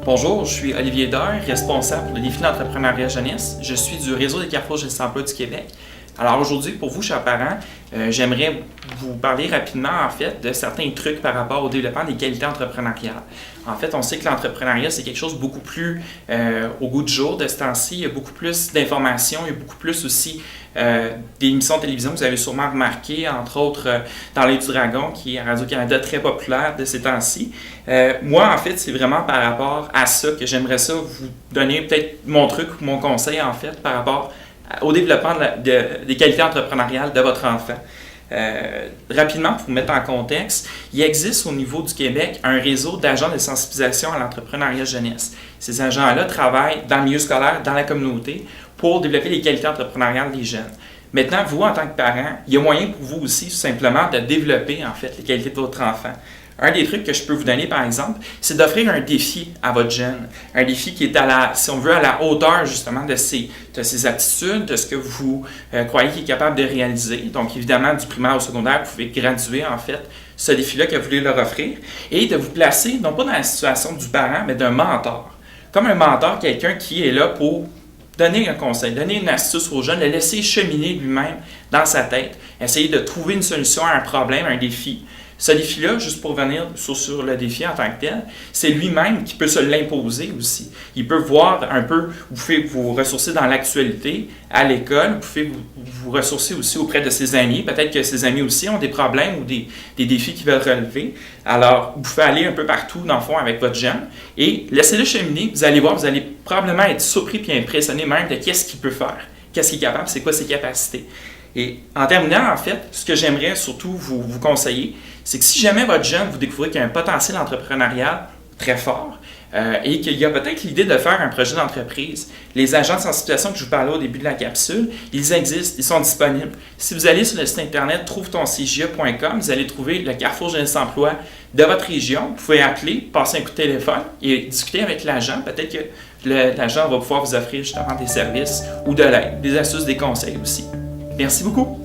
Bonjour, je suis Olivier Daure, responsable pour le défi d'entrepreneuriat jeunesse. Je suis du réseau des Carrefours Jeunesse Emploi du Québec. Alors aujourd'hui, pour vous, chers parents, j'aimerais vous parler rapidement, en fait, de certains trucs par rapport au développement des qualités entrepreneuriales. En fait, on sait que l'entrepreneuriat, c'est quelque chose de beaucoup plus au goût du jour de ce temps-ci. Il y a beaucoup plus d'informations, il y a beaucoup plus aussi d'émissions de télévision que vous avez sûrement remarqué, entre autres dans l'Œil du Dragon, qui est à Radio-Canada très populaire de ces temps-ci. Moi, en fait, c'est vraiment par rapport à ça que j'aimerais ça vous donner peut-être mon truc ou mon conseil, en fait, par rapport au développement des qualités entrepreneuriales de votre enfant. Rapidement, pour vous mettre en contexte, il existe au niveau du Québec un réseau d'agents de sensibilisation à l'entrepreneuriat jeunesse. Ces agents-là travaillent dans le milieu scolaire, dans la communauté, pour développer les qualités entrepreneuriales des jeunes. Maintenant, vous, en tant que parent, il y a moyen pour vous aussi, tout simplement, de développer, en fait, les qualités de votre enfant. Un des trucs que je peux vous donner, par exemple, c'est d'offrir un défi à votre jeune. Un défi qui est, si on veut, à la hauteur, justement, de ses aptitudes, de ce que vous croyez qu'il est capable de réaliser. Donc, évidemment, du primaire au secondaire, vous pouvez graduer, en fait, ce défi-là que vous voulez leur offrir. Et de vous placer, non pas dans la situation du parent, mais d'un mentor. Comme un mentor, quelqu'un qui est là pour donner un conseil, donner une astuce aux jeunes, le laisser cheminer lui-même dans sa tête, essayer de trouver une solution à un problème, à un défi. Ce défi-là, juste pour revenir sur le défi en tant que tel, c'est lui-même qui peut se l'imposer aussi. Il peut voir un peu, vous pouvez vous ressourcer dans l'actualité, à l'école, vous pouvez vous ressourcer aussi auprès de ses amis. Peut-être que ses amis aussi ont des problèmes ou des défis qu'ils veulent relever. Alors, vous pouvez aller un peu partout, dans le fond, avec votre jeune et laissez-le cheminer. Vous allez voir, vous allez probablement être surpris et impressionné même de qu'est-ce qu'il peut faire, qu'est-ce qu'il est capable, c'est quoi ses capacités. Et en terminant, en fait, ce que j'aimerais surtout vous conseiller, c'est que si jamais votre jeune, vous découvrez qu'il y a un potentiel entrepreneurial très fort et qu'il y a peut-être l'idée de faire un projet d'entreprise, les agents de sensibilisation que je vous parlais au début de la capsule, ils existent, ils sont disponibles. Si vous allez sur le site internet trouvetonscija.com, vous allez trouver le Carrefour Jeunesse Emploi de votre région. Vous pouvez appeler, passer un coup de téléphone et discuter avec l'agent. Peut-être que l'agent va pouvoir vous offrir justement des services ou de l'aide, des astuces, des conseils aussi. Merci beaucoup.